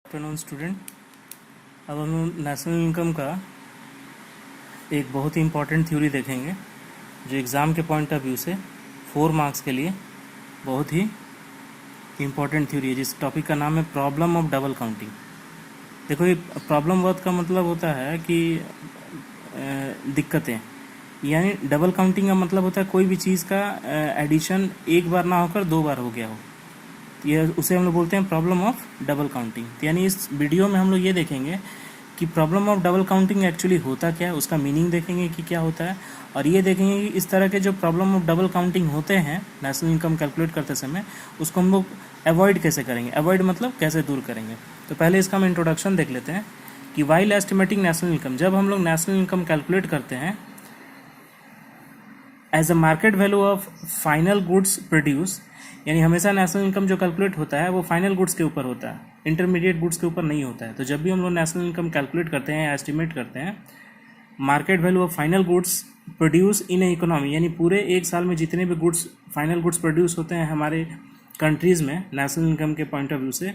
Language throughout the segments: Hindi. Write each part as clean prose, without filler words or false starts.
Afternoon student. अब हम नेशनल इनकम का एक बहुत ही इम्पॉर्टेंट थ्योरी देखेंगे जो एग्ज़ाम के पॉइंट ऑफ व्यू से 4 मार्क्स के लिए बहुत ही इम्पॉर्टेंट थ्योरी है, जिस टॉपिक का नाम है प्रॉब्लम ऑफ डबल काउंटिंग। देखो, ये प्रॉब्लम वर्ड का मतलब होता है कि दिक्कतें, यानी डबल काउंटिंग का मतलब होता है कोई भी चीज़ का एडिशन एक बार ना होकर 2 बार हो गया हो। ये उसे हम लोग बोलते हैं प्रॉब्लम ऑफ डबल काउंटिंग। यानी इस वीडियो में हम लोग ये देखेंगे कि problem of double counting actually होता क्या है, उसका मीनिंग देखेंगे कि क्या होता है, और ये देखेंगे कि इस तरह के जो प्रॉब्लम ऑफ डबल काउंटिंग होते हैं नेशनल इनकम कैलकुलेट करते समय उसको हम लोग अवॉइड कैसे करेंगे। अवॉइड मतलब कैसे दूर करेंगे। तो पहले इसका हम इंट्रोडक्शन देख लेते हैं कि वाइल एस्टिमेटिंग नेशनल इनकम, जब हम लोग नेशनल इनकम कैलकुलेट करते हैं as a market value of final goods produce, यानी हमेशा नेशनल इनकम जो कैलकुलेट होता है वो फाइनल गुड्स के ऊपर होता है, इंटरमीडिएट गुड्स के ऊपर नहीं होता है। तो जब भी हम लोग नेशनल इनकम कैलकुलेट करते हैं या एस्टिमेट करते हैं, market value of final goods produce in A economy, यानी पूरे एक साल में जितने भी गुड्स फाइनल गुड्स प्रोड्यूस होते हैं हमारे कंट्रीज़ में नेशनल इनकम के पॉइंट ऑफ व्यू से,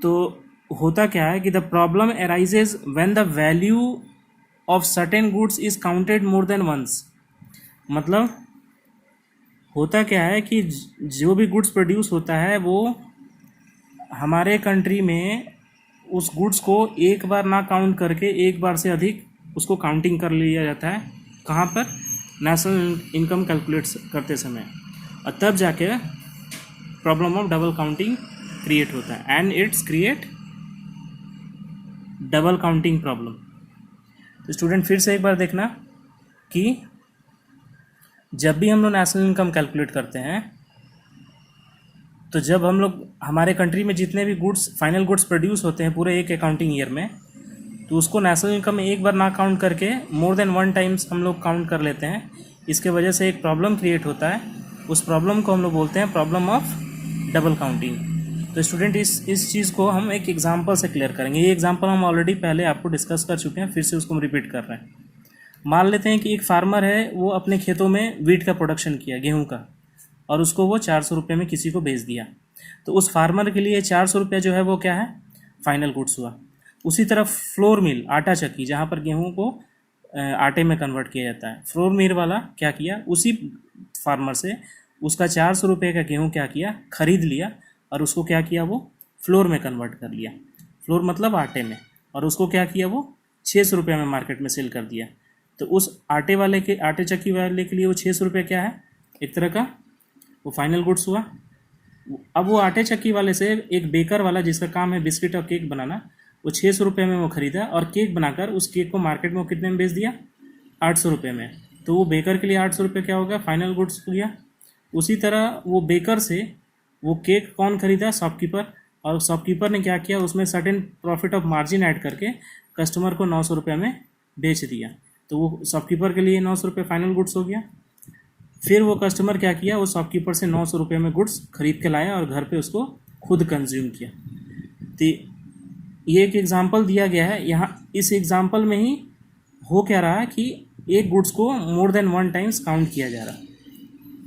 तो होता क्या है कि the problem arises when the value of certain goods is counted more than once. मतलब होता क्या है कि जो भी गुड्स प्रोड्यूस होता है वो हमारे कंट्री में उस गुड्स को एक बार ना काउंट करके एक बार से अधिक उसको काउंटिंग कर लिया जाता है। कहाँ पर? नेशनल इनकम कैलकुलेट करते समय, और तब जाके problem of double counting create होता है, and it's create double counting problem. तो स्टूडेंट फिर से एक बार देखना कि जब भी हम लोग नेशनल इनकम कैलकुलेट करते हैं, तो जब हम लोग हमारे कंट्री में जितने भी गुड्स फाइनल गुड्स प्रोड्यूस होते हैं पूरे एक अकाउंटिंग ईयर में, तो उसको नेशनल इनकम में एक बार ना काउंट करके मोर देन 1 टाइम्स हम लोग काउंट कर लेते हैं। इसके वजह से एक प्रॉब्लम क्रिएट होता है, उस प्रॉब्लम को हम लोग बोलते हैं प्रॉब्लम ऑफ डबल काउंटिंग। तो स्टूडेंट इस चीज़ को हम एक एग्जाम्पल से क्लियर करेंगे। ये एग्जाम्पल हम ऑलरेडी पहले आपको डिस्कस कर चुके हैं, फिर से उसको हम रिपीट कर रहे हैं। मान लेते हैं कि एक फार्मर है, वो अपने खेतों में वीट का प्रोडक्शन किया, गेहूं का, और उसको वो 400 रुपये में किसी को बेच दिया। तो उस फार्मर के लिए 400 रुपये जो है वो क्या है? फाइनल गुड्स हुआ। उसी तरह फ्लोर मिल, आटा चक्की, जहाँ पर गेहूं को आटे में कन्वर्ट किया जाता है, फ्लोर मिल वाला क्या किया, उसी फार्मर से उसका 400 रुपये का गेहूँ क्या किया, खरीद लिया, और उसको क्या किया, वो फ्लोर में कन्वर्ट कर लिया। फ्लोर मतलब आटे में, और उसको क्या किया, वो 600 रुपये में मार्केट में सेल कर दिया। तो उस आटे चक्की वाले के लिए वो 600 रुपये क्या है, एक तरह का वो फाइनल गुड्स हुआ। अब वो आटे चक्की वाले से एक बेकर वाला जिसका काम है बिस्किट और केक बनाना, वो 600 रुपये में वो ख़रीदा, और केक बनाकर उस केक को मार्केट में वो कितने में बेच दिया? 800 रुपये में। तो वो बेकर के लिए 800 रुपये क्या होगा? फाइनल गुड्स हो गया। उसी तरह वो बेकर से वो केक कौन खरीदा? शॉपकीपर। और शॉपकीपर ने क्या किया, उसमें certain profit of margin add करके कस्टमर को 900 रुपये में बेच दिया। तो वो शॉपकीपर के लिए 900 रुपये फाइनल गुड्स हो गया। फिर वो कस्टमर क्या किया, वो शॉपकीपर से 900 रुपये में गुड्स खरीद के लाया और घर पे उसको खुद कंज्यूम किया। तो ये एक एग्जांपल दिया गया है यहाँ। इस एग्जांपल में ही हो क्या रहा है कि एक गुड्स को मोर देन 1 टाइम्स काउंट किया जा रहा है,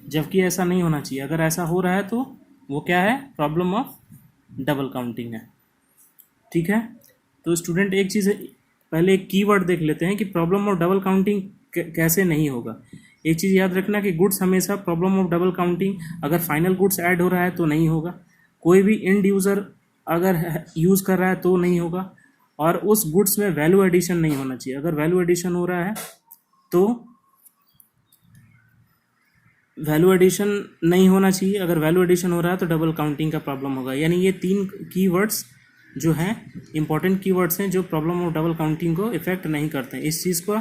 जबकि ऐसा नहीं होना चाहिए। अगर ऐसा हो रहा है तो वो क्या है? प्रॉब्लम ऑफ डबल काउंटिंग है। ठीक है। तो स्टूडेंट एक चीज़ पहले एक कीवर्ड देख लेते हैं कि प्रॉब्लम ऑफ डबल काउंटिंग कैसे नहीं होगा। एक चीज़ याद रखना कि गुड्स हमेशा प्रॉब्लम ऑफ डबल काउंटिंग, अगर फाइनल गुड्स ऐड हो रहा है तो नहीं होगा, कोई भी एंड यूज़र अगर यूज़ कर रहा है तो नहीं होगा, और उस गुड्स में वैल्यू एडिशन नहीं होना चाहिए। अगर वैल्यू एडिशन हो रहा है तो वैल्यू एडिशन नहीं होना चाहिए, अगर वैल्यू एडिशन हो रहा है तो डबल काउंटिंग का प्रॉब्लम होगा। यानी ये 3 कीवर्ड्स जो हैं इंपॉर्टेंट कीवर्ड्स हैं जो प्रॉब्लम ऑफ डबल काउंटिंग को इफेक्ट नहीं करते हैं। इस चीज़ को,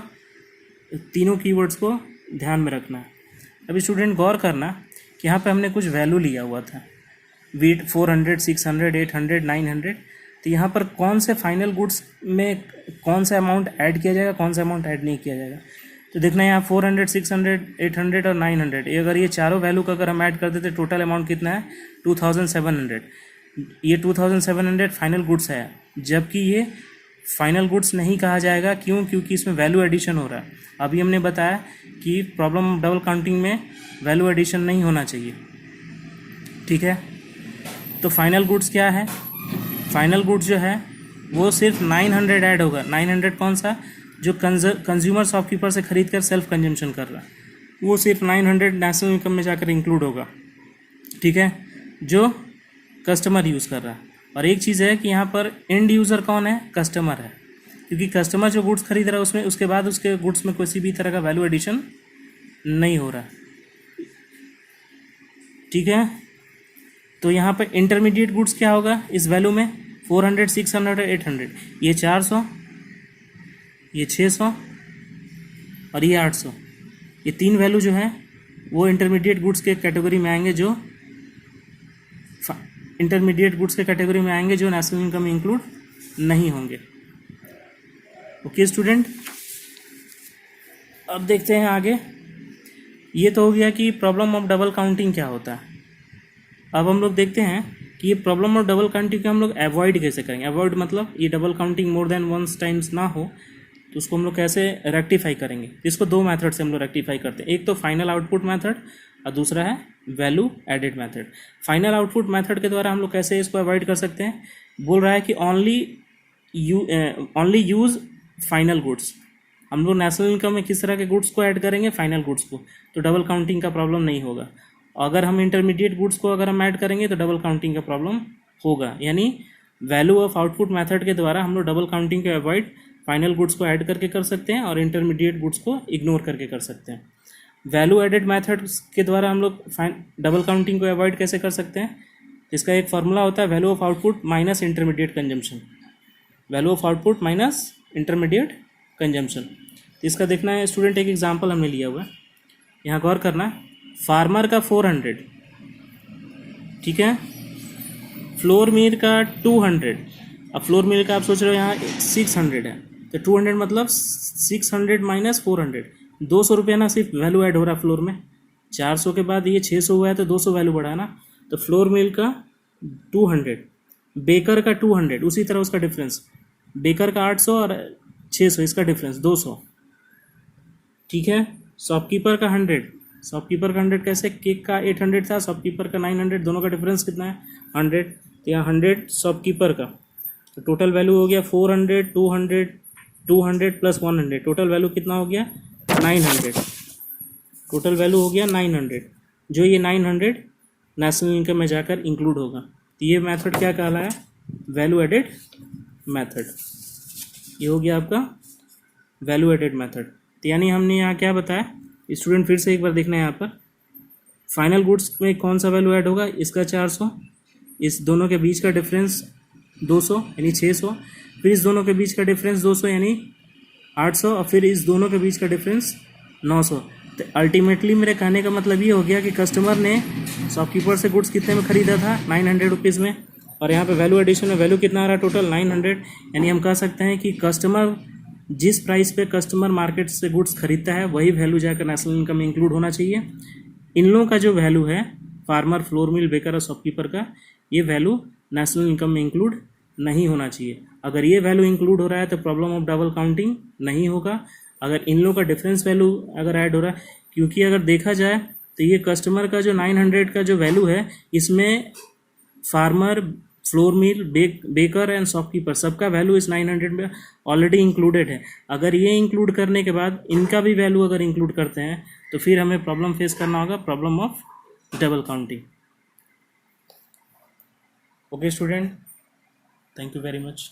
तीनों कीवर्ड्स को ध्यान में रखना है। अभी स्टूडेंट गौर करना कि यहाँ पे हमने कुछ वैल्यू लिया हुआ था, वीट 400, 600, 800, 900। तो यहाँ पर कौन से फाइनल गुड्स में कौन सा अमाउंट ऐड किया जाएगा, कौन सा अमाउंट ऐड नहीं किया जाएगा। तो देखना यहाँ 400, 600, 800 और 900, अगर ये चारों वैल्यू का अगर हम ऐड कर देते टोटल अमाउंट कितना है? 2700। ये 2700 फाइनल गुड्स है, जबकि ये फाइनल गुड्स नहीं कहा जाएगा। क्यों? क्योंकि इसमें वैल्यू एडिशन हो रहा है। अभी हमने बताया कि प्रॉब्लम डबल काउंटिंग में वैल्यू एडिशन नहीं होना चाहिए। ठीक है। तो फाइनल गुड्स क्या है, फाइनल गुड्स जो है वो सिर्फ 900 ऐड होगा। 900 कौन सा, जो कंज्यूमर शॉपकीपर से खरीद कर सेल्फ कंजम्पशन कर रहा है, वो सिर्फ 900 नेशनल इनकम में जाकर इंक्लूड होगा, ठीक है, जो कस्टमर यूज़ कर रहा है। और एक चीज़ है कि यहाँ पर एंड यूज़र कौन है, कस्टमर है, क्योंकि कस्टमर जो गुड्स खरीद रहा है उसमें उसके बाद उसके गुड्स में किसी भी तरह का वैल्यू एडिशन नहीं हो रहा, ठीक है। तो यहाँ पर इंटरमीडिएट गुड्स क्या होगा इस वैल्यू में, 400, 600 और 800, ये 400, ये 600 और ये 800, ये तीन वैल्यू जो है वो इंटरमीडिएट गुड्स के कैटेगरी में आएंगे, जो इंटरमीडिएट गुड्स के कैटेगरी में आएंगे जो नेशनल इनकम में इंक्लूड नहीं होंगे। ओके स्टूडेंट, अब देखते हैं आगे। ये तो हो गया कि प्रॉब्लम ऑफ डबल काउंटिंग क्या होता है। अब हम लोग देखते हैं कि ये प्रॉब्लम ऑफ डबल काउंटिंग को हम लोग अवॉइड कैसे करेंगे। अवॉइड मतलब ये double counting more than once times ना हो, तो उसको हम लोग कैसे रेक्टिफाई करेंगे। इसको दो मेथड से हम लोग रेक्टिफाई करते हैं, एक तो फाइनल आउटपुट मेथड और दूसरा है value added method. Final output method के द्वारा हम लोग कैसे इसको अवॉइड कर सकते हैं, बोल रहा है कि ओनली यूज़ फाइनल गुड्स। हम लोग नेशनल इनकम में किस तरह के गुड्स को ऐड करेंगे, फाइनल गुड्स को, तो डबल काउंटिंग का प्रॉब्लम नहीं होगा। अगर हम इंटरमीडिएट गुड्स को अगर हम ऐड करेंगे तो डबल काउंटिंग का प्रॉब्लम होगा। यानी वैल्यू ऑफ आउटपुट मेथड के द्वारा हम लोग डबल काउंटिंग को अवॉइड फाइनल गुड्स को ऐड करके कर सकते हैं और इंटरमीडिएट गुड्स को इग्नोर करके कर सकते हैं। वैल्यू एडेड मेथड के द्वारा हम लोग डबल काउंटिंग को अवॉइड कैसे कर सकते हैं, इसका एक फार्मूला होता है value of output minus intermediate consumption, value of output minus intermediate consumption. तो इसका देखना है स्टूडेंट, एक एग्जांपल हमने लिया हुआ है, यहाँ गौर करना। फार्मर का 400, ठीक है, फ्लोर मिल का 200। अब फ्लोर मिल का आप सोच रहे हो यहाँ 600 है, तो 200 मतलब 600 माइनस 400, 200 रुपया ना सिर्फ वैल्यू ऐड हो रहा है फ्लोर में। 400 के बाद ये 600 हुआ है तो 200 वैल्यू बढ़ा है ना, तो फ्लोर मिल का 200, बेकर का 200, उसी तरह उसका डिफरेंस, बेकर का 800 और 600 इसका डिफरेंस 200, ठीक है। शॉपकीपर का 100, शॉपकीपर का 100 कैसे, केक का 800 था, शॉपकीपर का 900, दोनों का डिफरेंस कितना है 100, तो यहाँ 100 शॉपकीपर का, तो टोटल वैल्यू हो गया 400, 200, 200 प्लस 100, टोटल वैल्यू कितना हो गया 900, टोटल वैल्यू हो गया 900, जो ये 900 नेशनल इनकम में जाकर इंक्लूड होगा। तो ये मेथड क्या कहलाया, वैल्यू एडेड मेथड। ये हो गया आपका वैल्यू एडेड मेथड। तो यानी हमने यहाँ क्या बताया, स्टूडेंट फिर से एक बार देखना है, यहाँ पर फाइनल गुड्स में कौन सा वैल्यू ऐड होगा, इसका 400, इस दोनों के बीच का डिफरेंस 200 यानी 600, फिर इस दोनों के बीच का डिफरेंस 200 यानी 800, और फिर इस दोनों के बीच का डिफरेंस 900। तो अल्टीमेटली मेरे कहने का मतलब ये हो गया कि कस्टमर ने शॉपकीपर से गुड्स कितने में ख़रीदा था, 900 रुपीज़ में, और यहाँ पे वैल्यू एडिशन में वैल्यू कितना आ रहा है टोटल 900। यानी हम कह सकते हैं कि कस्टमर जिस प्राइस पे कस्टमर मार्केट से गुड्स खरीदता है वही वैल्यू जाकर नेशनल इनकम में इंक्लूड होना चाहिए। इन लोगों का जो वैल्यू है, फार्मर, फ्लोर मिल, बेकर और शॉपकीपर का, ये वैल्यू नेशनल इनकम में इंक्लूड नहीं होना चाहिए। अगर ये वैल्यू इंक्लूड हो रहा है तो प्रॉब्लम ऑफ डबल काउंटिंग नहीं होगा। अगर इन लोगों का डिफरेंस वैल्यू अगर ऐड हो रहा है, क्योंकि अगर देखा जाए तो ये कस्टमर का जो 900 का जो वैल्यू है, इसमें farmer, flour mill, baker and shopkeeper सबका वैल्यू इस 900 में ऑलरेडी इंक्लूडेड है। अगर ये इंक्लूड करने के बाद इनका भी वैल्यू अगर इंक्लूड करते हैं तो फिर हमें प्रॉब्लम फेस करना होगा, problem of double counting. Okay student, thank you very much.